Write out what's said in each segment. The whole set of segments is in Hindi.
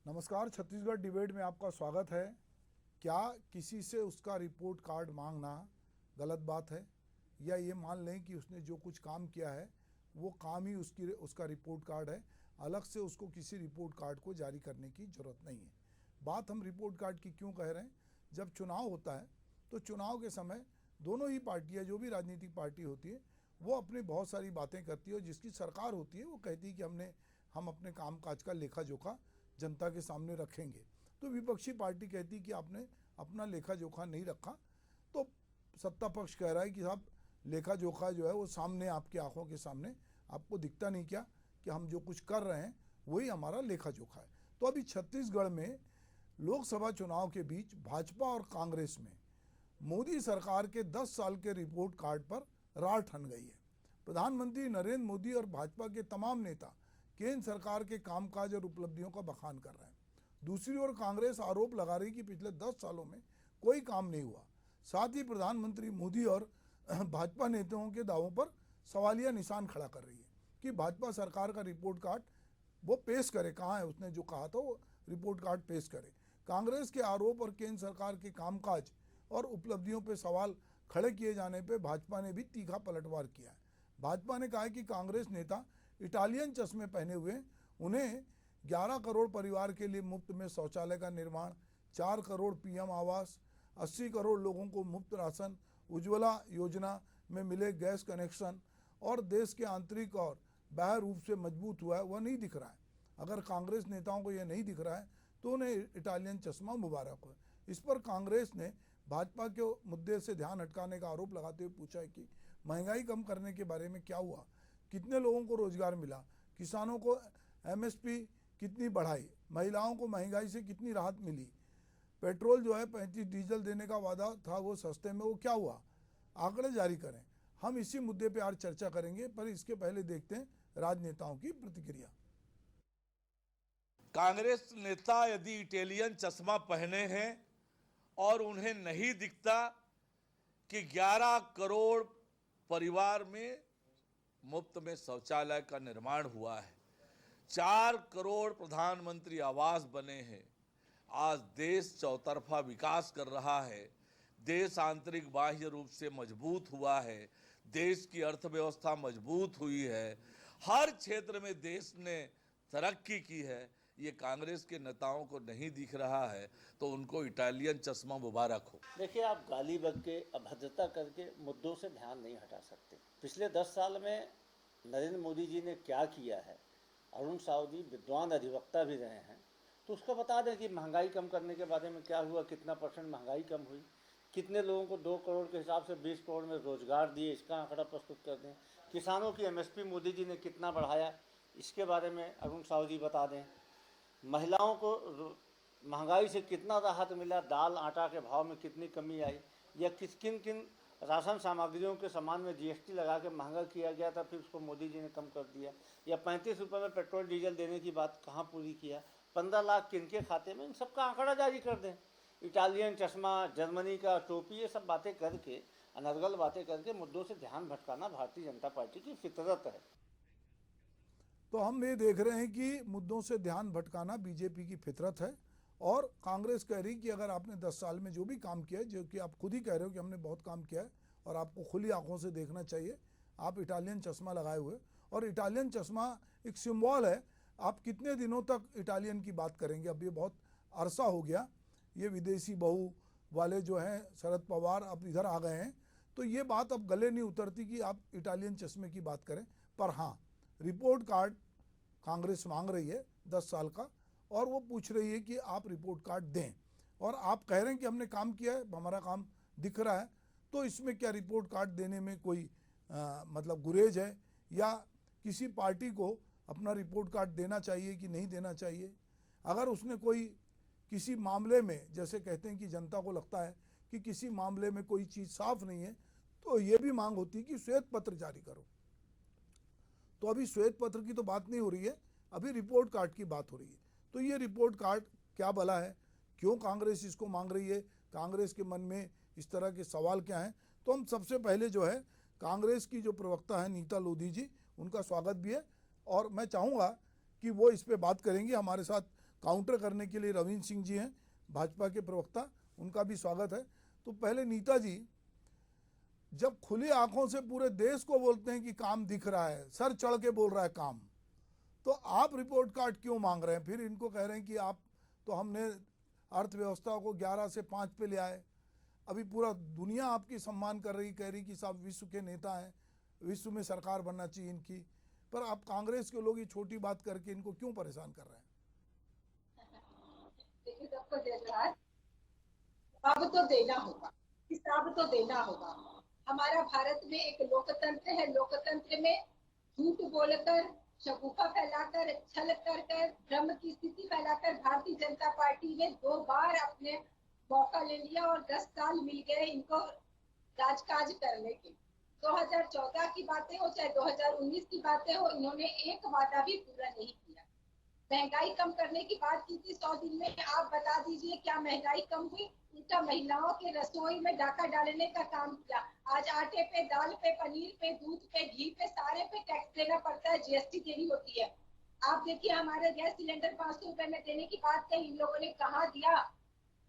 नमस्कार, छत्तीसगढ़ डिबेट में आपका स्वागत है। क्या किसी से उसका रिपोर्ट कार्ड मांगना गलत बात है, या ये मान लें कि उसने जो कुछ काम किया है वो काम ही उसका रिपोर्ट कार्ड है, अलग से उसको किसी रिपोर्ट कार्ड को जारी करने की ज़रूरत नहीं है। बात हम रिपोर्ट कार्ड की क्यों कह रहे हैं? जब चुनाव होता है तो चुनाव के समय दोनों ही पार्टियाँ, जो भी राजनीतिक पार्टी होती है, वो अपनी बहुत सारी बातें करती है, और जिसकी सरकार होती है वो कहती है कि हम अपने काम काज का लेखा जोखा जनता के सामने रखेंगे। तो विपक्षी पार्टी कहती कि आपने अपना लेखा जोखा नहीं रखा। तो सत्ता पक्ष कह रहा है कि साहब, लेखा जोखा जो है वो सामने, आपकी आंखों के सामने, आपको दिखता नहीं क्या कि हम जो कुछ कर रहे हैं वही हमारा लेखा जोखा है। तो अभी छत्तीसगढ़ में लोकसभा चुनाव के बीच भाजपा और कांग्रेस में मोदी सरकार के 10 साल के रिपोर्ट कार्ड पर रार ठन गई है। प्रधानमंत्री नरेंद्र मोदी और भाजपा के तमाम नेता केंद्र सरकार के कामकाज और उपलब्धियों का बखान कर रहे हैं। दूसरी ओर कांग्रेस आरोप लगा रही कि पिछले 10 सालों में कोई काम नहीं हुआ। साथ ही प्रधानमंत्री मोदी और भाजपा नेताओं के दावों पर सवालिया निशान खड़ा कर रही है कि भाजपा सरकार का रिपोर्ट कार्ड वो पेश करे। कहाँ है उसने जो कहा था वो रिपोर्ट कार्ड पेश करे। कांग्रेस के आरोप और केंद्र सरकार के कामकाज और उपलब्धियों पर सवाल खड़े किए जाने पर भाजपा ने भी तीखा पलटवार किया है। भाजपा ने कहा है कि कांग्रेस नेता इटालियन चश्मे पहने हुए उन्हें 11 करोड़ परिवार के लिए मुफ्त में शौचालय का निर्माण, 4 करोड़ पीएम आवास, 80 करोड़ लोगों को मुफ्त राशन, उज्ज्वला योजना में मिले गैस कनेक्शन और देश के आंतरिक और बाह्य रूप से मजबूत हुआ है, वह नहीं दिख रहा है। अगर कांग्रेस नेताओं को यह नहीं दिख रहा है तो उन्हें इटालियन चश्मा मुबारक हो। इस पर कांग्रेस ने भाजपा के मुद्दे से ध्यान हटकाने का आरोप लगाते हुए पूछा है कि महंगाई कम करने के बारे में क्या हुआ, कितने लोगों को रोजगार मिला, किसानों को एमएसपी कितनी बढ़ाई, महिलाओं को महंगाई से कितनी राहत मिली, पेट्रोल जो है 35 डीजल देने का वादा था वो सस्ते में, वो क्या हुआ, आंकड़े जारी करें। हम इसी मुद्दे पे आज चर्चा करेंगे, पर इसके पहले देखते हैं राजनेताओं की प्रतिक्रिया। कांग्रेस नेता यदि इटालियन चश्मा पहने हैं और उन्हें नहीं दिखता कि 11 करोड़ परिवार में मुफ्त में शौचालय का निर्माण हुआ है, 4 करोड़ प्रधानमंत्री आवास बने हैं, आज देश चौतरफा विकास कर रहा है, देश आंतरिक बाह्य रूप से मजबूत हुआ है, देश की अर्थव्यवस्था मजबूत हुई है, हर क्षेत्र में देश ने तरक्की की है, ये कांग्रेस के नेताओं को नहीं दिख रहा है, तो उनको इटालियन चश्मा मुबारक हो। देखिए, आप गाली बक के अभद्रता करके मुद्दों से ध्यान नहीं हटा सकते। पिछले 10 साल में नरेंद्र मोदी जी ने क्या किया है, अरुण साहु जी विद्वान अधिवक्ता भी रहे हैं, तो उसको बता दें कि महंगाई कम करने के बारे में क्या हुआ, कितना % महंगाई कम हुई, कितने लोगों को 2 करोड़ के हिसाब से 20 करोड़ में रोजगार दिए, इसका आंकड़ा प्रस्तुत कर दें। किसानों की एमएसपी मोदी जी ने कितना बढ़ाया, इसके बारे में अरुण साहु जी बता दें। महिलाओं को महंगाई से कितना राहत मिला, दाल आटा के भाव में कितनी कमी आई, या किन किन राशन सामग्रियों के सामान में जीएसटी लगा के महंगा किया गया था, फिर उसको मोदी जी ने कम कर दिया, या 35 रुपये में पेट्रोल डीजल देने की बात कहाँ पूरी किया, 15 लाख किनके खाते में, इन सबका आंकड़ा जारी कर दें। इटालियन चश्मा, जर्मनी का टोपी, ये सब बातें करके, अनर्गल बातें करके मुद्दों से ध्यान भटकाना भारतीय जनता पार्टी की फितरत है। तो हम ये देख रहे हैं कि मुद्दों से ध्यान भटकाना बीजेपी की फितरत है, और कांग्रेस कह रही कि अगर आपने 10 साल में जो भी काम किया है, जो कि आप खुद ही कह रहे हो कि हमने बहुत काम किया है और आपको खुली आंखों से देखना चाहिए, आप इटालियन चश्मा लगाए हुए, और इटालियन चश्मा एक सिंबल है। आप कितने दिनों तक इटालियन की बात करेंगे? अब ये बहुत अरसा हो गया, ये विदेशी बहू वाले जो हैं शरद पवार अब इधर आ गए हैं, तो ये बात अब गले नहीं उतरती कि आप इटालियन चश्मे की बात करें। पर हाँ, रिपोर्ट कार्ड कांग्रेस मांग रही है 10 साल का, और वो पूछ रही है कि आप रिपोर्ट कार्ड दें, और आप कह रहे हैं कि हमने काम किया है, हमारा काम दिख रहा है, तो इसमें क्या रिपोर्ट कार्ड देने में कोई मतलब गुरेज है, या किसी पार्टी को अपना रिपोर्ट कार्ड देना चाहिए कि नहीं देना चाहिए? अगर उसने कोई किसी मामले में, जैसे कहते हैं कि जनता को लगता है कि किसी मामले में कोई चीज़ साफ नहीं है, तो ये भी मांग होती है कि श्वेत पत्र जारी करो। तो अभी श्वेत पत्र की तो बात नहीं हो रही है, अभी रिपोर्ट कार्ड की बात हो रही है। तो ये रिपोर्ट कार्ड क्या भला है, क्यों कांग्रेस इसको मांग रही है, कांग्रेस के मन में इस तरह के सवाल क्या हैं? तो हम सबसे पहले जो है कांग्रेस की जो प्रवक्ता है नीता लोधी जी, उनका स्वागत भी है, और मैं चाहूँगा कि वो इस पर बात करेंगी। हमारे साथ काउंटर करने के लिए रविंद्र सिंह जी हैं, भाजपा के प्रवक्ता, उनका भी स्वागत है। तो पहले नीता जी, जब खुली आंखों से पूरे देश को बोलते हैं कि काम दिख रहा है, सर चढ़ के बोल रहा है काम, तो आप रिपोर्ट कार्ड क्यों मांग रहे हैं? फिर इनको कह रहे हैं कि आप तो हमने अर्थव्यवस्था को 11 से 5 पे ले आए, अभी पूरा दुनिया आपकी सम्मान कर रही, कह रही कि साहब विश्व के नेता हैं, विश्व में सरकार बनना चाहिए इनकी, पर आप कांग्रेस के लोग ये छोटी बात करके इनको क्यों परेशान कर रहे हैं? देखिए, सबको धन्यवाद। अब तो देना होगा, हिसाब तो देना होगा। हमारा भारत में एक लोकतंत्र है, लोकतंत्र में झूठ बोलकर, शगुफा फैलाकर, छल कर कर, भ्रम की स्थिति फैलाकर भारतीय जनता पार्टी ने 2 बार अपने मौका ले लिया और 10 साल मिल गए इनको राजकाज करने के। 2014 की बातें हो चाहे 2019 की बातें हो, इन्होंने एक वादा भी पूरा नहीं किया। महंगाई कम करने की बात की थी 100 दिन में, आप बता दीजिए क्या महंगाई कम हुई? उल्टा महिलाओं के रसोई में डाका डालने का काम किया। आज आटे पे, दाल पे, पनीर पे, दूध पे, घी पे, सारे पे टैक्स देना पड़ता है, जीएसटी देनी होती है। आप देखिए, हमारे गैस सिलेंडर 500 रुपए में देने की बात कही, इन लोगों ने कहा दिया?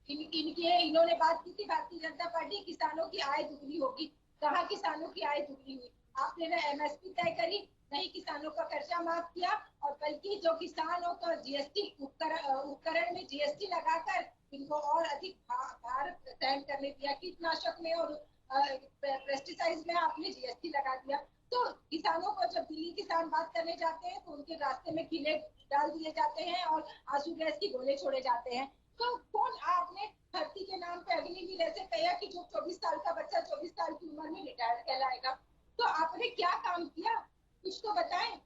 इन्होंने बात की थी भारतीय जनता पार्टी किसानों की आय दुगनी होगी, कहा किसानों की आय दुगनी हुई? आपने ना एमएसपी तय करी, नहीं किसानों का खर्चा माफ किया, और बल्कि जो किसानों का जीएसटी उपकरण में जीएसटी लगाकर इनको और अधिक भार सहन करने दिया। कीटनाशक में और पेस्टिसाइड में आपने जीएसटी लगा दिया। तो किसानों को जब दिल्ली किसान बात करने जाते हैं तो उनके रास्ते में कीले डाल दिए जाते हैं और आंसू गैस की गोले छोड़े जाते हैं। तो कौन आपने भर्ती के नाम पे अग्निवीर ऐसे कहा कि जो 24 साल का बच्चा 24 साल की उम्र में रिटायर कहलाएगा? तो आपने क्या काम किया, कुछ तो बताएं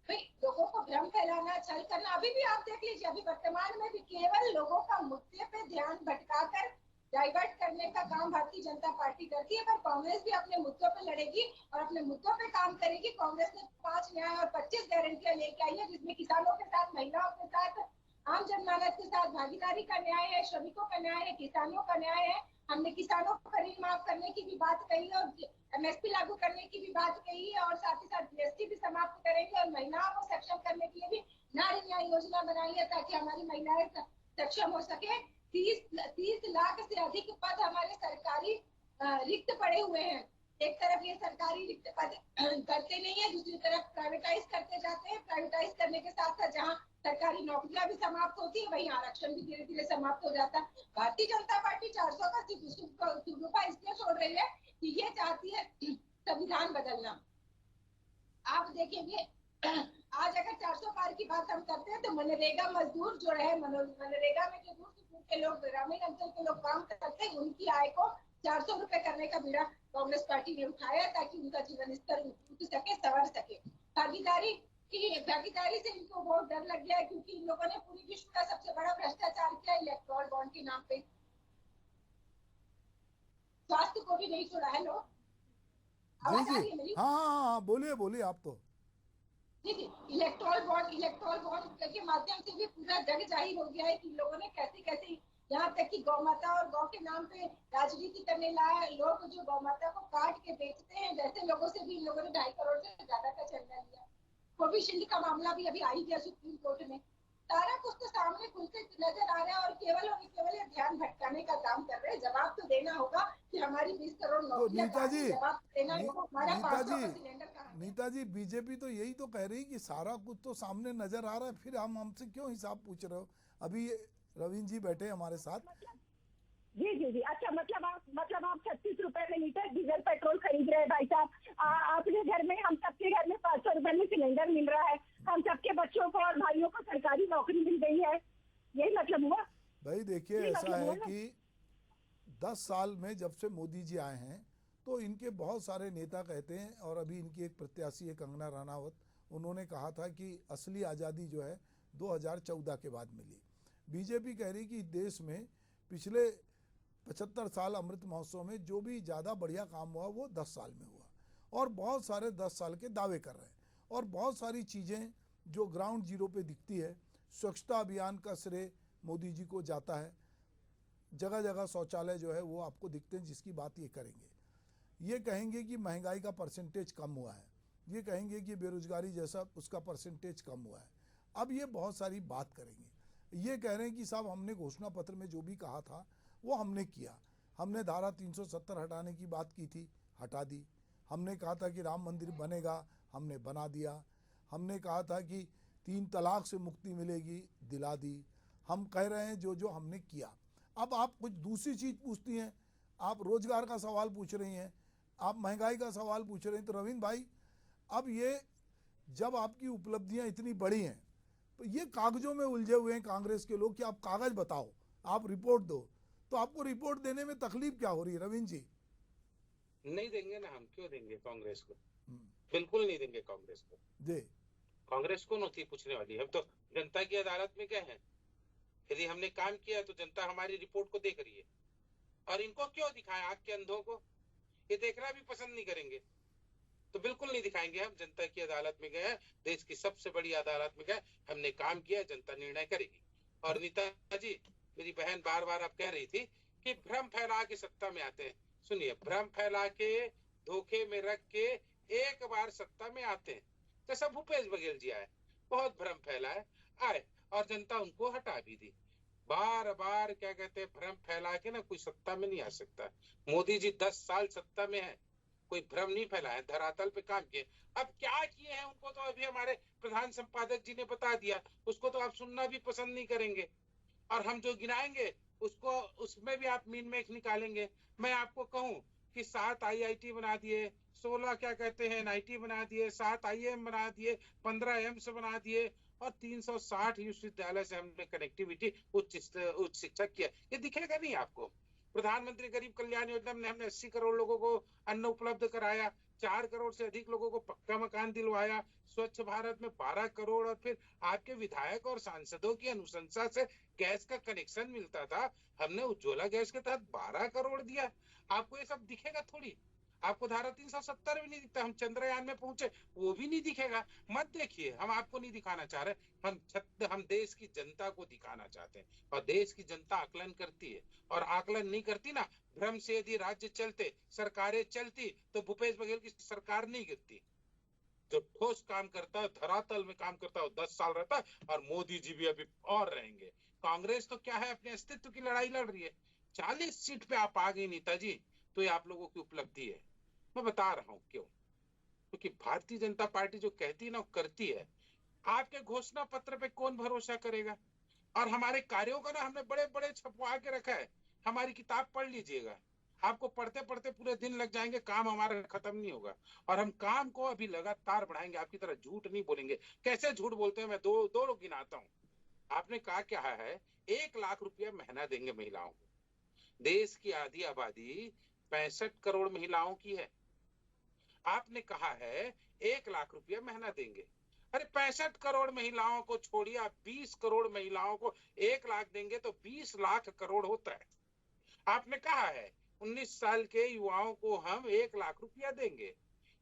भाई। लोगों को भ्रम फैलाना, छल करना, अभी भी आप देख लीजिए, अभी वर्तमान में भी केवल लोगों का मुद्दे पे ध्यान भटकाकर डाइवर्ट करने का काम भारतीय जनता पार्टी करती है। पर कांग्रेस भी अपने मुद्दों पे लड़ेगी और अपने मुद्दों पे काम करेगी। कांग्रेस ने 5 न्याय और 25 गारंटियां लेके आई है, जिसमें किसानों के साथ, महिलाओं के साथ, आम जनमानस के साथ भागीदारी का न्याय है, श्रमिकों का न्याय है, किसानों का न्याय है। हमने किसानों को ऋण माफ करने की भी बात कही है और एमएसपी लागू करने की भी बात कही है, और साथ ही साथ जीएसटी भी समाप्त करेंगे और महिलाओं को सक्षम करने के लिए भी नारी न्याय योजना बनाई है ताकि हमारी महिलाएं सक्षम हो सके। 30 लाख से अधिक पद हमारे सरकारी रिक्त पड़े हुए हैं। एक तरफ ये सरकारी रिक्त पद करते नहीं है, दूसरी तरफ प्राइवेटाइज करते जाते हैं। प्राइवेटाइज करने के साथ साथ जहाँ सरकारी नौकरियां भी समाप्त होती है, वहीं आरक्षण भी धीरे धीरे समाप्त हो जाता है। भारतीय जनता पार्टी 400 का सुबह इसलिए छोड़ रही है कि ये चाहती है संविधान बदलना। आप देखेंगे, आज अगर 400 पार की बात हम करते हैं तो मनरेगा मजदूर जो रहे, मनरेगा में जो दूर दूर के लोग, ग्रामीण अंचल के लोग काम करते हैं, उनकी आय को 400 रुपए करने का बीड़ा कांग्रेस पार्टी ने उठाया ताकि उनका जीवन स्तर उठ सके, संवर सके। भागीदारी से इनको बहुत डर लग गया है, क्योंकि इन लोगों ने पूरी विश्व का सबसे बड़ा भ्रष्टाचार किया इलेक्टोरल बॉन्ड के नाम पे। स्वास्थ्य को भी नहीं छोड़ा है लोग। जी जी, हाँ, बोलिए बोलिए आप तो। जी, इलेक्टोरल बॉन्ड के माध्यम से भी पूरा जग जाहिर हो गया है कि लोगों ने कैसे कैसे, यहाँ तक कि गौ माता और गौ के नाम पे राजनीति करने लाए लोग जो गौ माता को काट के बेचते हैं, वैसे लोगों से भी इन लोगों ने 2.5 करोड़ से ज्यादा का चंदा लिया। कोविशील्ड का मामला भी अभी आ ही गया सुप्रीम कोर्ट में। सारा कुछ तो सामने खुलते नजर आ रहा है और केवल ये ध्यान भटकाने का काम कर रहे हैं। जवाब तो देना होगा कि हमारी 20 करोड़ नौकरियां, जवाब देना होगा हमारा 500 का सिलेंडर कहाँ है। नीता जी, बीजेपी तो यही तो कह रही कि सारा कुछ तो सामने नजर आ रहा है, फिर हम हमसे क्यों हिसाब पूछ रहे हो? अभी रविंद्र जी बैठे हमारे साथ। जी, अच्छा, मतलब आप 36 रुपए में लीटर डीजल पेट्रोल खरीद रहे हैं भाई साहब। आपके घर में, हम सबके घर में 500 रुपए में सिलेंडर मिल रहा है। हम सबके बच्चों को और भाइयों को सरकारी नौकरी मिल गई है। यही मतलब हुआ भाई। देखिए, ऐसा है कि 10 साल में जब से मोदी जी आए हैं तो इनके बहुत सारे नेता कहते हैं, और अभी इनकी एक प्रत्याशी है कंगना रनावत, उन्होंने कहा था कि असली आज़ादी जो है 2014 के बाद मिली। बीजेपी कह रही कि देश में पिछले 75 साल अमृत महोत्सव में जो भी ज़्यादा बढ़िया काम हुआ वो 10 साल में हुआ, और बहुत सारे 10 साल के दावे कर रहे हैं। और बहुत सारी चीज़ें जो ग्राउंड जीरो पे दिखती है, स्वच्छता अभियान का श्रेय मोदी जी को जाता है। जगह जगह शौचालय जो है वो आपको दिखते हैं, जिसकी बात ये करेंगे। ये कहेंगे कि महंगाई का परसेंटेज कम हुआ है, ये कहेंगे कि बेरोजगारी जैसा उसका परसेंटेज कम हुआ है। अब ये बहुत सारी बात करेंगे, ये कह रहे हैं कि साहब हमने घोषणा पत्र में जो भी कहा था वो हमने किया। हमने धारा 370 हटाने की बात की थी, हटा दी। हमने कहा था कि राम मंदिर बनेगा, हमने बना दिया। हमने कहा था कि 3 तलाक से मुक्ति मिलेगी, दिला दी। हम कह रहे हैं जो जो हमने किया। अब आप कुछ दूसरी चीज़ पूछती हैं, आप रोजगार का सवाल पूछ रही हैं, आप महंगाई का सवाल पूछ रहे हैं। तो रविंद्र भाई, अब ये जब आपकी उपलब्धियां इतनी बड़ी हैं तो ये कागजों में उलझे हुए हैं कांग्रेस के लोग कि आप कागज बताओ, आप रिपोर्ट दो। तो आपको रिपोर्ट देने में तकलीफ क्या हो रही है रविंद्र जी? नहीं देंगे ना, हम क्यों देंगे कांग्रेस को? बिल्कुल नहीं देंगे कांग्रेस को। जी, कांग्रेस को नौकरी पूछने वाली है? हम तो जनता की अदालत में गए हैं। यदि हमने काम किया तो जनता हमारी रिपोर्ट को देख रही है। और इनको क्यों दिखाएं? आंख के अंधों को ये देखना भी पसंद नहीं करेंगे, तो बिल्कुल नहीं दिखाएंगे। हम जनता की अदालत में गए, देश की सबसे बड़ी अदालत में गए, हमने काम किया, जनता निर्णय करेगी। और नीता जी, मेरी बहन बार बार अब कह रही थी कि भ्रम फैला के सत्ता में आते हैं। सुनिए, भ्रम फैला के, धोखे में रख के एक बार सत्ता में आते हैं। जैसा भूपेश बघेल जी आए, बहुत भ्रम फैलाए, आए और जनता उनको हटा भी दी। बार बार क्या कहते हैं, भ्रम फैला के ना कोई सत्ता में नहीं आ सकता। मोदी जी 10 साल सत्ता में है, कोई भ्रम नहीं फैलाया, धरातल पे काम किए। अब क्या किए हैं उनको तो अभी हमारे प्रधान संपादक जी ने बता दिया, उसको तो आप सुनना भी पसंद नहीं करेंगे। और हम जो गिनाएंगे उसको, उसमें भी आप मीन मेख निकालेंगे। मैं आपको कहूं कि 7 IIT बना दिए, 16 क्या कहते हैं NIT बना दिए, 7 IIM बना दिए, 15 एम्स बना दिए और 360 विश्वविद्यालय से हमने कनेक्टिविटी उच्च शिक्षा किया। ये दिखेगा नहीं आपको? प्रधानमंत्री गरीब कल्याण योजना में हमने 80 करोड़ लोगों को अन्न उपलब्ध कराया, 4 करोड़ से अधिक लोगों को पक्का मकान दिलवाया, स्वच्छ भारत में 12 करोड़, और फिर आपके विधायक और सांसदों की अनुशंसा से गैस का कनेक्शन मिलता था, हमने उज्ज्वला गैस के तहत 12 करोड़ दिया। आपको ये सब दिखेगा थोड़ी? आपको धारा 370 भी नहीं दिखता। हम चंद्रयान में पहुंचे, वो भी नहीं दिखेगा। मत देखिए, हम आपको नहीं दिखाना चाह रहे, हम देश की जनता को दिखाना चाहते हैं। और देश की जनता आकलन करती है, और आकलन नहीं करती ना, भ्रम से यदि राज्य चलते, सरकारें चलती, तो भूपेश बघेल की सरकार नहीं गिरती। जो ठोस काम करता है, धरातल में काम करता है, 10 साल रहता है, और मोदी जी भी अभी और रहेंगे। कांग्रेस तो क्या है, अपने अस्तित्व की लड़ाई लड़ रही है। 40 सीट पे आप आ गई नेताजी, तो ये आप लोगों की उपलब्धि है। मैं बता रहा हूं क्यों, क्योंकि भारतीय जनता पार्टी जो कहती है ना, वो करती है। आपके घोषणा पत्र पे कौन भरोसा करेगा? और हमारे कार्यों का ना हमने बड़े बड़े छपवा के रखा है। हमारी किताब पढ़ लीजिएगा, आपको पढ़ते पढ़ते पूरे दिन लग जाएंगे, काम हमारा खत्म नहीं होगा। और हम काम को अभी लगातार बढ़ाएंगे, आपकी तरह झूठ नहीं बोलेंगे। कैसे झूठ बोलते हैं, मैं दो लोग गिनाता हूँ। आपने कहा क्या है, 1 लाख रुपया महीना देंगे महिलाओं को। देश की आधी आबादी 65 करोड़ महिलाओं की है। आपने कहा है 1 लाख रुपया महीना देंगे। अरे 65 करोड़ महिलाओं को छोड़िए, आप 20 करोड़ महिलाओं को 1 लाख देंगे तो 20 लाख करोड़ होता है। आपने कहा है 19 साल के युवाओं को हम 1 लाख रुपया देंगे।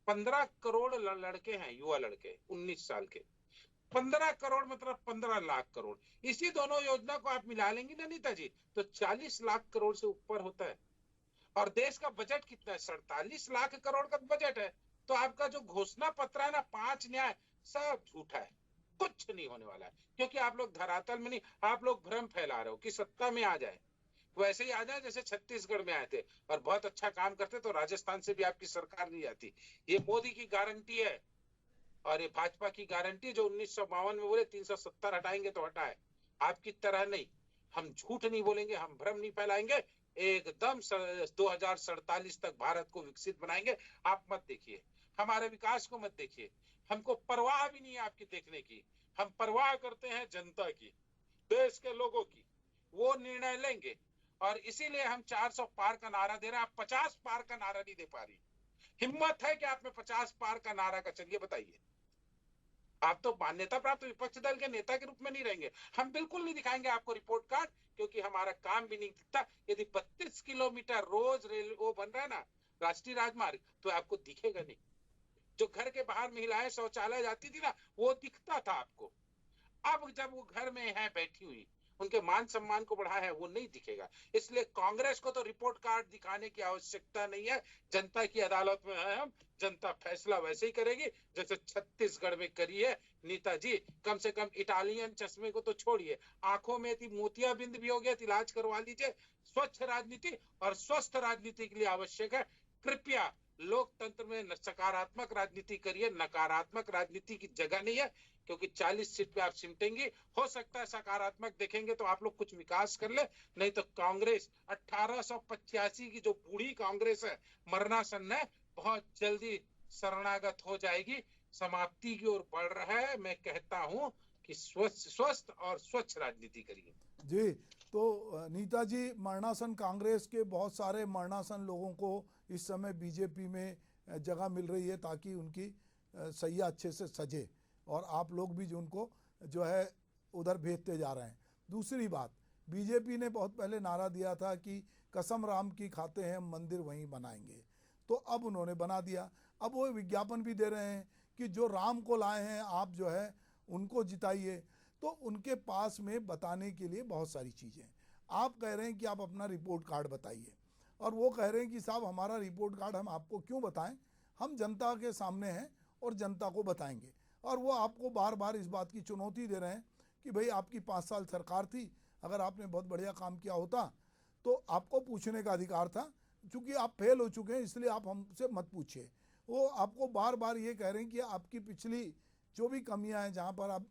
15 करोड़ लड़के हैं, युवा लड़के 19 साल के। 15 करोड़ मतलब 15 लाख करोड़। इसी दोनों योजना को आप मिला लेंगी ना नेताजी, तो 40 लाख करोड़ से ऊपर होता है। और देश का बजट कितना है? 47 लाख करोड़ का बजट है। तो आपका जो घोषणा पत्र है ना, 5 न्याय, सब झूठा है, कुछ नहीं होने वाला है। क्योंकि आप लोग धरातल में नहीं, आप लोग भ्रम फैला रहे हो कि सत्ता में आ जाए। वैसे ही आ जाए जैसे छत्तीसगढ़ में आए थे और बहुत अच्छा काम करते, तो राजस्थान से भी आपकी सरकार नहीं आती। ये मोदी की गारंटी है और ये भाजपा की गारंटी, जो 1952 में बोले 370 हटाएंगे तो हटाए। आपकी तरह नहीं, हम झूठ नहीं बोलेंगे, हम भ्रम नहीं फैलाएंगे। एकदम 2047 तक भारत को विकसित बनाएंगे। आप मत देखिए, हमारे विकास को मत देखिए, हमको परवाह भी नहीं है आपकी देखने की। हम परवाह करते हैं जनता की, देश के लोगों की। वो निर्णय लेंगे, और इसीलिए हम 400 पार का नारा दे रहे हैं। आप 50 पार का नारा नहीं दे पा रही। हिम्मत है कि आप में 50 पार का नारा का? चलिए बताइए। आप तो मान्यता प्राप्त विपक्ष दल के नेता के रूप में नहीं रहेंगे। हम बिल्कुल नहीं दिखाएंगे आपको रिपोर्ट कार्ड, क्योंकि हमारा काम भी नहीं दिखता। यदि 32 किलोमीटर रोज रेल वो बन रहा है ना, राष्ट्रीय राजमार्ग, तो आपको दिखेगा नहीं। जो घर के बाहर महिलाएं शौचालय जाती थी ना, वो दिखता था आपको। अब जब वो घर में है बैठी हुई, उनके मान सम्मान को बढ़ाया है, वो नहीं दिखेगा। इसलिए कांग्रेस को तो रिपोर्ट कार्ड दिखाने की आवश्यकता नहीं है। जनता की अदालत में है हम, जनता फैसला वैसे ही करेगी जैसे छत्तीसगढ़ में करी है। नीता जी, कम से कम इटालियन चश्मे को तो छोड़िए, आंखों में यदि मोतियाबिंद भी हो गया तो इलाज करवा लीजिए। स्वच्छ राजनीति और स्वस्थ राजनीति के लिए आवश्यक है। कृपया लोकतंत्र में सकारात्मक राजनीति करिए, नकारात्मक राजनीति की जगह नहीं है, क्योंकि 40 सीट पे आप सिमटेंगे। हो सकता है सकारात्मक देखेंगे तो आप लोग कुछ विकास कर ले, नहीं तो कांग्रेस 1885 की जो बूढ़ी कांग्रेस है, मरणासन है, बहुत जल्दी शरणागत हो जाएगी, समाप्ति की ओर बढ़ रहा है। मैं कहता हूं कि स्वस्थ और स्वच्छ राजनीति करिए। जी, तो नीता जी, मरणासन कांग्रेस के बहुत सारे मरणासन लोगों को इस समय बीजेपी में जगह मिल रही है ताकि उनकी सैया अच्छे से सजे, और आप लोग भी जो उनको जो है उधर भेजते जा रहे हैं। दूसरी बात, बीजेपी ने बहुत पहले नारा दिया था कि कसम राम की खाते हैं हम मंदिर वहीं बनाएंगे, तो अब उन्होंने बना दिया। अब वो विज्ञापन भी दे रहे हैं कि जो राम को लाए हैं आप जो है उनको जिताइए। तो उनके पास में बताने के लिए बहुत सारी चीज़ें हैं। आप कह रहे हैं कि आप अपना रिपोर्ट कार्ड बताइए, और वो कह रहे हैं कि साहब हमारा रिपोर्ट कार्ड हम आपको क्यों बताएं, हम जनता के सामने हैं और जनता को बताएंगे। और वो आपको बार बार इस बात की चुनौती दे रहे हैं कि भाई आपकी 5 साल सरकार थी, अगर आपने बहुत बढ़िया काम किया होता तो आपको पूछने का अधिकार था, चूँकि आप फेल हो चुके हैं इसलिए आप हमसे मत पूछिए। वो आपको बार बार ये कह रहे हैं कि आपकी पिछली जो भी कमियां हैं, जहाँ पर आप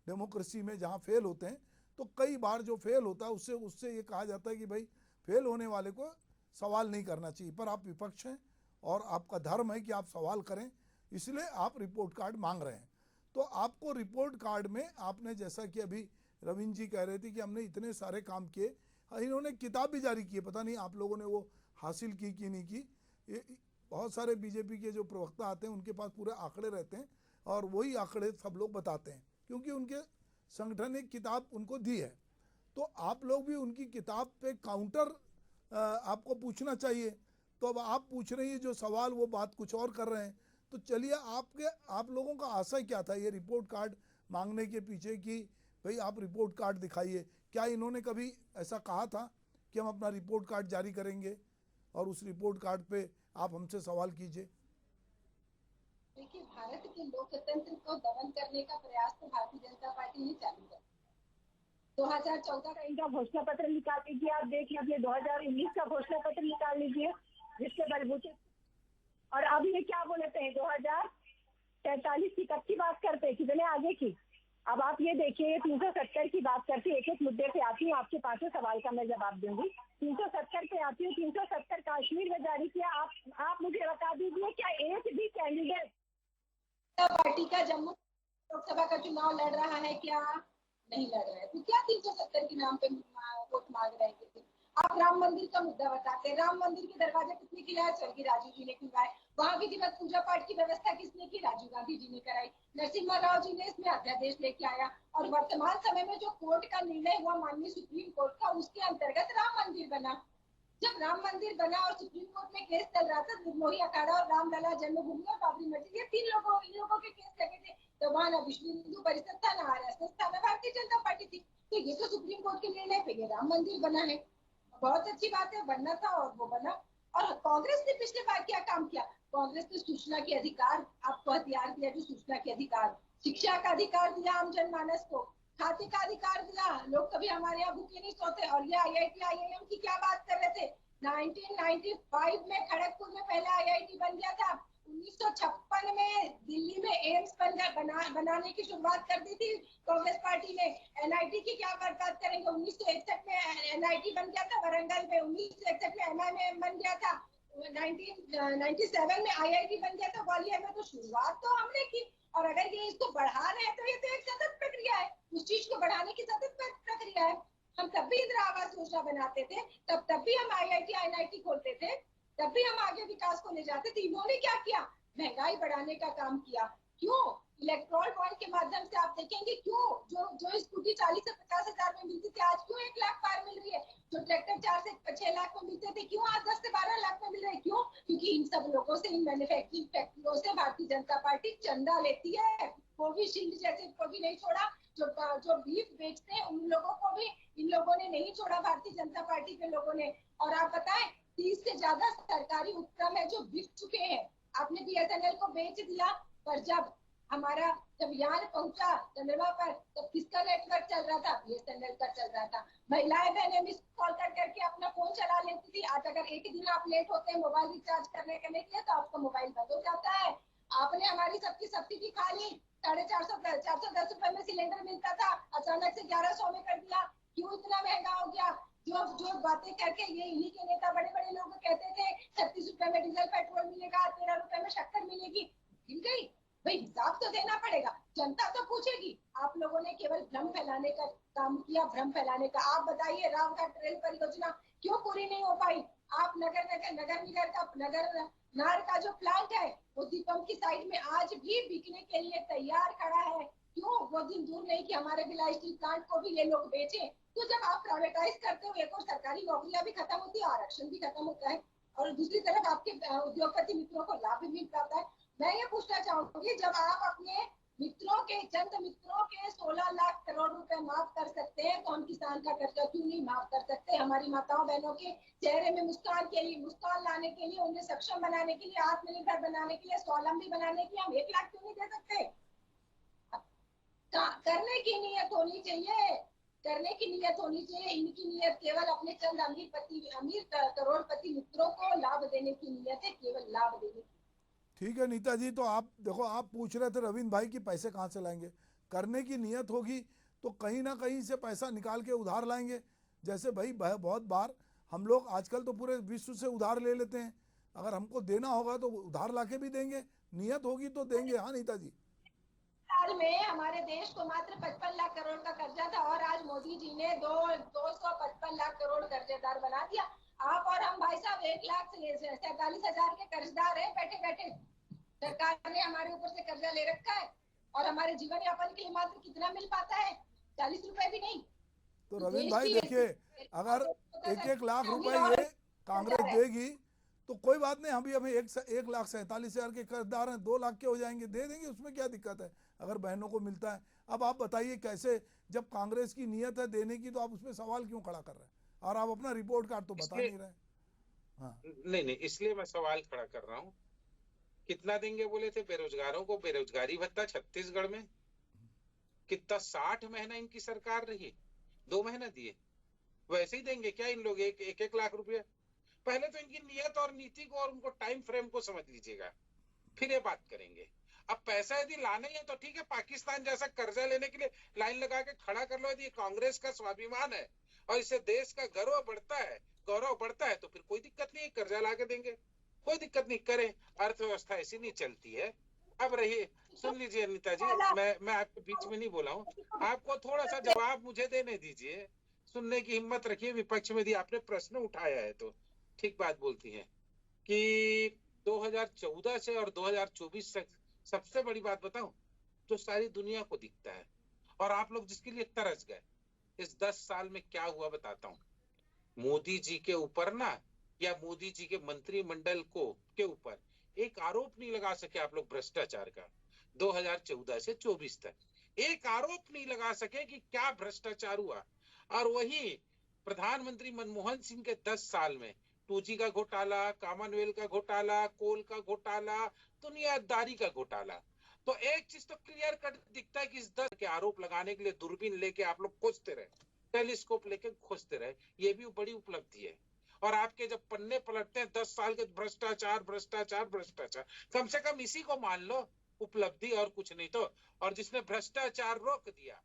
डेमोक्रेसी में जहाँ फेल होते हैं, तो कई बार जो फेल होता है उससे ये कहा जाता है कि भाई फेल होने वाले को सवाल नहीं करना चाहिए, पर आप विपक्ष हैं और आपका धर्म है कि आप सवाल करें, इसलिए आप रिपोर्ट कार्ड मांग रहे हैं। तो आपको रिपोर्ट कार्ड में आपने, जैसा कि अभी रविंद्र जी कह रहे थे कि हमने इतने सारे काम किए, इन्होंने किताब भी जारी की है, पता नहीं आप लोगों ने वो हासिल की कि नहीं की। ये बहुत सारे बीजेपी के जो प्रवक्ता आते हैं उनके पास पूरे आंकड़े रहते हैं और वही आंकड़े सब लोग बताते हैं, क्योंकि उनके संगठन ने किताब उनको दी है। तो आप लोग भी उनकी किताब पे काउंटर आपको पूछना चाहिए। तो अब आप पूछ रहे हैं जो सवाल, वो बात कुछ और कर रहे हैं। तो चलिए, आप लोगों का आशय क्या था ये रिपोर्ट कार्ड मांगने के पीछे कि भाई आप रिपोर्ट कार्ड दिखाइए? क्या इन्होंने कभी ऐसा कहा था कि हम अपना रिपोर्ट कार्ड जारी करेंगे और उस रिपोर्ट कार्ड पे आप हमसे सवाल कीजिए? देखिए, भारत के लोकतंत्र को दमन करने का प्रयास तो भारतीय जनता पार्टी ने चालू कर 2014 का इनका घोषणा पत्र निकाल लीजिए, आप देख लीजिए 2019 का घोषणा पत्र निकाल लीजिए जिसके बलबूते। और अब ये क्या बोलते हैं 2043 की कब की बात करते हैं, कितने आगे की। अब आप ये देखिए 370 की बात करती है, एक एक मुद्दे पे आती हूँ, आपके 5 सवाल का मैं जवाब दूंगी। 370 पे आती हूँ, 370 कश्मीर में जारी किया। आप मुझे बता दीजिए क्या एक भी कैंडिडेट पार्टी का जम्मू लोकसभा का चुनाव लड़ रहा है क्या? नहीं लड़ रहा है, तो क्या 370 के नाम पे वोट मांग रहे थे? आप राम मंदिर का मुद्दा बताते हैं, राम मंदिर के दरवाजे किसने खिलाए? स्वर्गीय राजीव जी ने खिलवाए। वहां विधिवत पूजा पाठ की व्यवस्था किसने की? राजीव गांधी जी ने कराई। नरसिम्हा राव जी ने इसमें अध्यादेश लेके आया, और वर्तमान समय में जो कोर्ट का निर्णय हुआ माननीय सुप्रीम कोर्ट का, उसके अंतर्गत राम मंदिर बना। जब राम मंदिर बना और सुप्रीम कोर्ट में केस चल रहा था, निर्मोही अखाड़ा और रामलला जन्मभूमि और बाबरी मस्जिद, ये इन लोगों के केस लगे थे। तो वहां ना विश्व हिंदू परिषद था, ना आरएसएस था, ना भारतीय जनता पार्टी थी। तो ये तो सुप्रीम कोर्ट के निर्णय पे ये राम मंदिर बना है। बहुत अच्छी बात है, बनना था और वो बना। और कांग्रेस ने पिछले बार क्या काम किया? कांग्रेस ने सूचना के अधिकार आपको हथियार दिया, जो सूचना के अधिकार, शिक्षा का अधिकार दिया आम जनमानस को, खाते का अधिकार दिया, लोग कभी हमारे यहाँ भूखे नहीं सोते। और ये IIT IIM की क्या बात कर रहे थे? 1995 में खड़गपुर में पहला IIT बन गया था। 1956 में दिल्ली में एम्स बनाने की शुरुआत कर दी थी कांग्रेस पार्टी ने। NIT की क्या बात करेंगे? 1961 में NIT बन गया था वरंगल में, 1961 में MIM बन गया था, 1997 में IIT बन गया था ग्वालियर में। तो शुरुआत तो हमने की, और अगर ये इसको बढ़ा रहे हैं तो ये तो एक सतत प्रक्रिया है, उस चीज को बढ़ाने की सतत प्रक्रिया है। हम तब भी इंदिरा आवास योजना बनाते थे, तब भी हम IIT NIT खोलते थे, तब भी हम आगे विकास को ले जाते थे। इन्होंने क्या किया? महंगाई बढ़ाने का काम किया। क्यों? इलेक्ट्रॉल बॉन्ड के माध्यम से आप देखेंगे क्यों जो स्कूटी 40 से 50 हजार में मिलती थी, आज क्यों 1 लाख पार मिल रही है? जो ट्रैक्टर 4 से 6 लाख में मिलते थे, क्यों आज 10 से 12 लाख में मिल रहे हैं? क्यों? क्योंकि इन सब लोगों से, इन मैन्युफैक्चरिंग फैक्ट्रियों से भारतीय जनता पार्टी चंदा लेती है। कोविशील्ड जैसे को भी नहीं छोड़ा, जो बीफ बेचते हैं उन लोगों को भी लोगों ने नहीं छोड़ा, भारतीय जनता पार्टी के लोगों ने। और आप बताएं 30 से ज्यादा सरकारी उपक्रम है जो बिक चुके हैं। आपने बीएसएनएल को बेच दिया, पर जब यान पहुंचा चंद्रमा पर तब किसका नेटवर्क चल रहा था? बीएसएनएल का चल रहा था। महिलाएं बहनें मिस कॉल करके अपना फोन चला लेती थी। आज अगर एक दिन आप लेट होते हैं मोबाइल रिचार्ज करने के लिए तो आपका मोबाइल बंद हो जाता है। आपने हमारी सबकी सब्सिडी खा ली। 410 रुपए में सिलेंडर मिलता था, अचानक से 1100 में कर दिया। क्यों इतना महंगा हो गया? जो बातें करके ये इन्हीं के नेता बड़े बड़े लोग कहते थे 36 रुपए में डीजल पेट्रोल मिलेगा, 13 रुपए में शक्कर मिलेगी, मिल गई। भाई हिसाब तो देना पड़ेगा, जनता तो पूछेगी। आप लोगों ने केवल भ्रम फैलाने का काम किया, भ्रम फैलाने का। आप बताइए रामघाट रेल परियोजना क्यों पूरी नहीं हो पाई? आप नगर नार का जो प्लांट है वो दीपम की साइड में आज भी बिकने के लिए तैयार खड़ा है। क्यों? वो दिन दूर नहीं कि हमारे भिलाई स्टील प्लांट को भी ये लोग बेचे। तो जब आप प्राइवेटाइज करते हो, एक और सरकारी नौकरियां भी खत्म होती है, आरक्षण भी खत्म होता है, और दूसरी तरफ आपके उद्योगपति मित्रों को लाभ भी मिल पाता है। मैं ये पूछना चाहूंगी, जब आप अपने चंद मित्रों के 16 लाख करोड़ रुपए माफ कर सकते हैं तो हम किसान का कर्जा क्यों नहीं माफ कर सकते? हमारी माताओं बहनों के चेहरे में मुस्कान लाने के लिए, उन्हें सक्षम बनाने के लिए, आत्मनिर्भर बनाने के लिए, स्वावलंबी बनाने के लिए हम 1 लाख क्यों नहीं दे सकते? करने की नीयत होनी चाहिए, करने की नीयत होनी चाहिए। इनकी नीयत केवल अपने चंद अमीर करोड़पति मित्रों को लाभ देने की नीयत है, केवल लाभ देने की। ठीक है नीता जी, तो आप देखो, आप पूछ रहे थे रविंद्र भाई कि पैसे कहाँ से लाएंगे। करने की नीयत होगी तो कहीं ना कहीं से पैसा निकाल के उधार लाएंगे। जैसे भाई बहुत बार हम लोग आजकल तो पूरे विश्व से उधार ले लेते हैं, अगर हमको देना होगा तो उधार लाके भी देंगे, नीयत होगी तो देंगे। हाँ नीता जी, साल में हमारे देश को मात्र 55 लाख करोड़ का कर्जा था और आज मोदी जी ने 255 लाख करोड़ कर्जेदार बना दिया। आप और हम भाई साहब 1,47,000 के कर्जदार हैं बैठे बैठे। सरकार ने हमारे ऊपर से कर्जा ले रखा है और हमारे जीवन यापन के लिए मात्र कितना मिल पाता है? 40 रुपए भी नहीं। तो रविंद्र भाई देखिए, अगर 1-1 लाख रुपए ये कांग्रेस देगी तो कोई बात नहीं, हम 1,47,000 के कर्जदार हैं, 2 लाख के हो जाएंगे, दे देंगे, उसमें क्या दिक्कत है अगर बहनों को मिलता है। अब आप बताइए कैसे, जब कांग्रेस की नीयत है देने की तो आप उसमें सवाल क्यों खड़ा कर रहे हैं? और आप अपना रिपोर्ट कार्ड तो बता नहीं रहे। हाँ नहीं, इसलिए मैं सवाल खड़ा कर रहा हूँ। कितना देंगे बोले थे बेरोजगारों को? बेरोजगारी भत्ता छत्तीसगढ़ में कितना 60 महीना इनकी सरकार रही, 2 महीना दिए। वैसे ही देंगे क्या इन लोग 1-1 लाख रुपया? पहले तो इनकी नियत और नीति को और उनको टाइम फ्रेम को समझ लीजिएगा, फिर ये बात करेंगे। अब पैसा यदि लाना है तो ठीक है, पाकिस्तान जैसा कर्जा लेने के लिए लाइन लगा के खड़ा कर लो। यदि कांग्रेस का स्वाभिमान है और इससे देश का गौरव बढ़ता है तो फिर कोई दिक्कत नहीं है, कर्जा ला के देंगे, कोई दिक्कत नहीं। करें, अर्थव्यवस्था ऐसी नहीं चलती है। अब रहिए, सुन लीजिए अनीता जी, मैं आपके बीच में नहीं बोला हूँ, आपको थोड़ा सा जवाब मुझे देने दीजिए, सुनने की हिम्मत रखिए। विपक्ष में यदि आपने प्रश्न उठाया है तो ठीक बात बोलती है कि 2014 से और 2024 तक सबसे बड़ी बात बताऊं, जो सारी दुनिया को दिखता है और आप लोग जिसके लिए तरस गए, इस 10 साल में क्या हुआ बताता हूं। मोदी जी के ऊपर ना, या मोदी जी के मंत्रिमंडल के ऊपर एक आरोप नहीं लगा सके आप लोग भ्रष्टाचार का। 2014 से 24 तक एक आरोप नहीं लगा सके कि क्या भ्रष्टाचार हुआ। और वही प्रधानमंत्री मनमोहन सिंह के 10 साल में 2G का घोटाला, कॉमनवेल्थ का घोटाला, कोल का घोटाला, दुनियादारी का घोटाला। तो एक चीज तो क्लियर कट दिखता है कि इस 10 के आरोप लगाने के लिए दूरबीन लेके आप लोग खोजते रहे, टेलीस्कोप लेके खोजते रहे, ये भी बड़ी उपलब्धि है। और आपके जब पन्ने पलटते हैं 10 साल के भ्रष्टाचार, कम से कम इसी को मान लो उपलब्धि, और कुछ नहीं तो। और जिसने भ्रष्टाचार रोक दिया,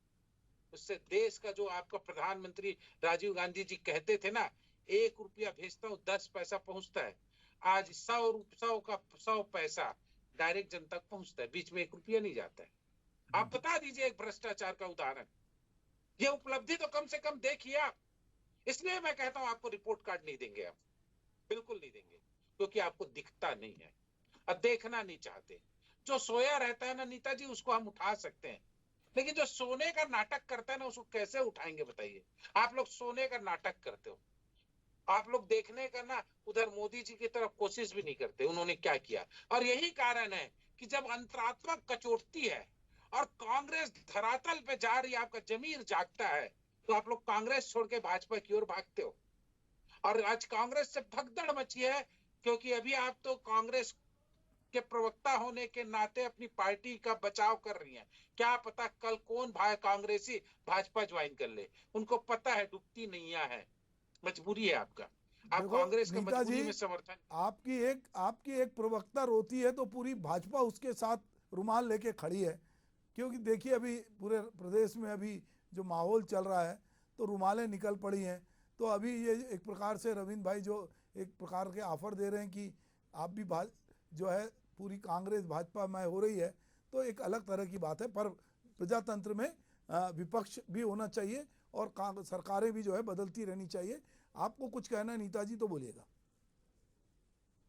उससे देश का जो आपका प्रधानमंत्री राजीव गांधी जी कहते थे ना, 1 रुपया भेजता हूँ 10 पैसा पहुंचता है, आज 100 पैसा डायरेक्ट जनता तक पहुंचता है, बीच में 1 रुपया नहीं जाता है। आप बता दीजिए एक भ्रष्टाचार का उदाहरण। ये उपलब्धि तो कम से कम देखिए आप। इसलिए मैं कहता हूं आपको रिपोर्ट कार्ड नहीं देंगे, हम बिल्कुल नहीं देंगे, क्योंकि आपको दिखता नहीं है और देखना नहीं चाहते। जो सोया रहता है ना नीता जी, उसको हम उठा सकते हैं, लेकिन जो सोने का नाटक करता है ना, उसको कैसे उठाएंगे बताइए। आप लोग सोने का नाटक करते हो, आप लोग देखने का ना उधर मोदी जी की तरफ कोशिश भी नहीं करते उन्होंने क्या किया। और यही कारण है कि जब अंतरात्मा कचोटती है और कांग्रेस धरातल पे जा रही है, आपका जमीर जागता है, तो आप लोग कांग्रेस छोड़ के भाजपा की ओर भागते हो। और आज कांग्रेस से भगदड़ मची है, क्योंकि अभी आप तो कांग्रेस के प्रवक्ता होने के नाते अपनी पार्टी का बचाव कर रही हैं। क्या पता कल कौन कांग्रेसी भाजपा ज्वाइन कर ले। उनको पता है डूबती नैया है, मजबूरी है आपका। आप देखो कांग्रेस का नीता मजबूरी जी, में समर्थन। आपकी एक प्रवक्ता रोती है तो पूरी भाजपा उसके साथ रुमाल लेके खड़ी है। क्योंकि देखिए अभी पूरे प्रदेश में अभी जो माहौल चल रहा है तो रुमालें निकल पड़ी हैं। तो अभी ये एक प्रकार से रविंद्र भाई जो एक प्रकार के ऑफर दे रहे हैं कि आप भी जो है पूरी कांग्रेस भाजपा में हो रही है, तो एक अलग तरह की बात है। पर प्रजातंत्र में विपक्ष भी होना चाहिए और सरकारें भी जो है बदलती रहनी चाहिए। आपको कुछ कहना है नीता जी तो बोलिएगा।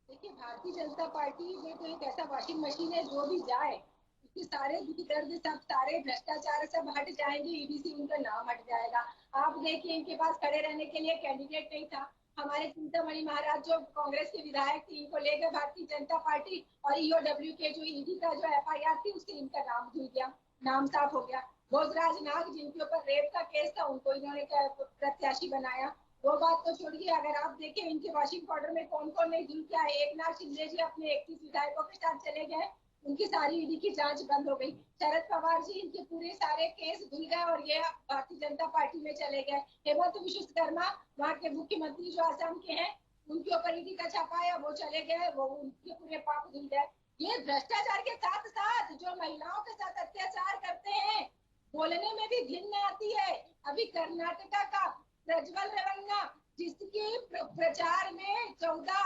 देखिए, भारतीय जनता पार्टी में तो एक ऐसा वॉशिंग मशीन है, जो भी जाए उसके सारे दुख दर्द, सब सारे भ्रष्टाचार सब हट जाएंगे, ईडी से उनका नाम हट जाएगा। आप देखिए, इनके पास खड़े रहने के लिए कैंडिडेट नहीं था। हमारे चिंतामणि महाराज जो कांग्रेस के विधायक थे, इनको लेकर भारतीय जनता पार्टी और ईओडब्ल्यू के जो ईडी का जो एफआईआर थी, उससे इनका नाम धुल गया, नाम साफ हो गया। भोजराज नाग जिनके ऊपर रेप का केस था, उनको इन्होंने प्रत्याशी बनाया। वो बात तो छोड़िए, अगर आप देखें इनके वॉशिंग पाउडर में कौन कौन नहीं धुल गया है। एकनाथ शिंदे जी अपने 31 विधायकों के साथ चले गए, उनकी सारी ईडी की जांच बंद हो गई। शरद पवार जी, इनके पूरे सारे केस धुल गए और ये भारतीय जनता पार्टी में चले गए। हेमंत विश्वकर्मा, वहाँ के मुख्यमंत्री जो असम के हैं, उनके ऊपर ईडी का छापा है, वो चले गए, वो उनके पूरे पाप धुल गए। ये भ्रष्टाचार के साथ साथ जो महिलाओं के साथ अत्याचार करते हैं, बोलने में भी घिन आती है। अभी कर्नाटका का प्रज्वल रेवन्ना, जिसके प्रचार में 14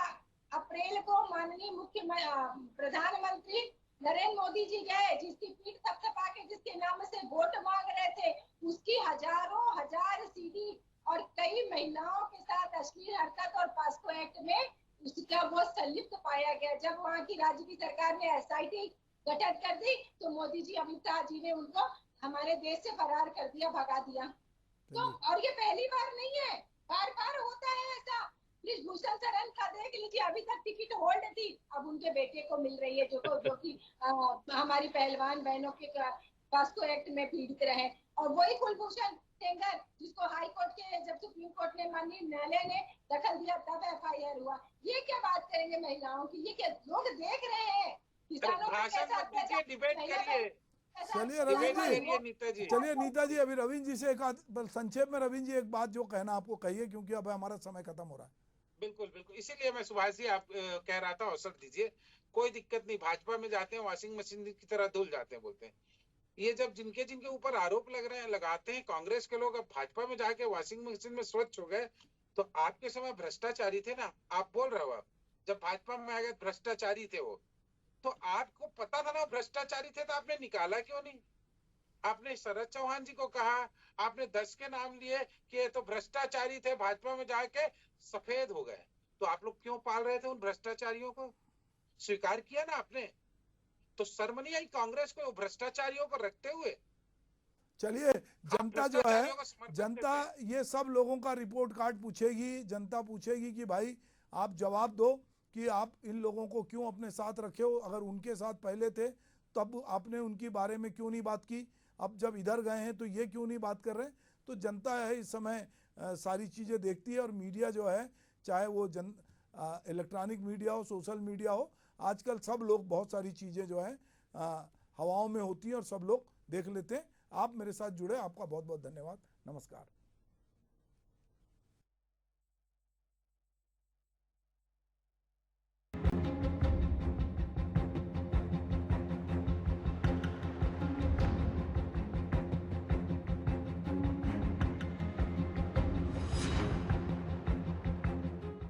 अप्रैल को माननीय प्रधानमंत्री नरेंद्र मोदी जी गए, जिसकी पीठ थपथपा के जिसके नाम से वोट मांग रहे थे, उसकी हजारों हजार सीडी और कई महिलाओं के साथ अश्लील हरकत और पास्को एक्ट में उसका वो संलिप्त पाया गया। जब वहाँ की राज्य की सरकार ने एसआईटी गठित कर दी, तो मोदी जी, अमित शाह जी ने उनको हमारे देश से फरार कर दिया, भगा दिया। तो और ये पहली बार नहीं है, बार बार होता है ऐसा। भूषण शरण का देख लीजिए, अभी तक टिकट होल्ड थी, अब उनके बेटे को मिल रही है, जो कि हमारी पहलवान बहनों के पास्को एक्ट में पीड़ित रहे। और वही कुलभूषण सेंगर, जिसको हाई कोर्ट के जब सुप्रीम कोर्ट ने माननीय न्यायालय ने दखल दिया, तब एफआईआर हुआ। ये क्या बात करेंगे महिलाओं की? ये क्या लोग देख रहे हैं? किसानों के कैसा डिबेट करिए। चलिए रविंद्र जी, चलिए नीता जी, अभी रविंद्र जी से एक संक्षेप में रविंद्र जी एक बात जो कहना आपको कहिए, क्योंकि अब हमारा समय खत्म हो रहा है। बिल्कुल बिल्कुल, इसीलिए मैं सुभाष जी आप कह रहा था अवसर दीजिए। कोई दिक्कत नहीं, भाजपा में जाते हैं वॉशिंग मशीन की तरह धुल जाते हैं, बोलते हैं। ये जब जिनके जिनके ऊपर आरोप लग रहे हैं, लगाते हैं कांग्रेस के लोग, अब भाजपा में जाके वॉशिंग मशीन में स्वच्छ हो गए। तो आपके समय भ्रष्टाचारी थे ना, आप बोल रहे हो। जब भाजपा में आ गए भ्रष्टाचारी थे वो, तो आपको पता था ना भ्रष्टाचारी थे, तो आपने निकाला क्यों नहीं? आपने शरद चौहान जी को कहा, आपने 10 के नाम लिए कि ये तो भ्रष्टाचारी थे, भाजपा में जाके सफेद हो गए। तो आप लोग क्यों पाल रहे थे उन भ्रष्टाचारियों को? स्वीकार किया ना आपने, तो शर्म नहीं आई कांग्रेस को भ्रष्टाचारियों को रखते हुए? चलिए, जनता जो है, जनता ये सब लोगों का रिपोर्ट कार्ड पूछेगी। जनता पूछेगी कि भाई आप जवाब दो कि आप इन लोगों को क्यों अपने साथ रखे हो। अगर उनके साथ पहले थे तब आपने उनके बारे में क्यों नहीं बात की, अब जब इधर गए हैं तो ये क्यों नहीं बात कर रहे हैं। तो जनता है इस समय सारी चीज़ें देखती है। और मीडिया जो है, चाहे वो इलेक्ट्रॉनिक मीडिया हो, सोशल मीडिया हो, आजकल सब लोग बहुत सारी चीज़ें जो है हवाओं में होती हैं और सब लोग देख लेते हैं। आप मेरे साथ जुड़े, आपका बहुत बहुत धन्यवाद। नमस्कार।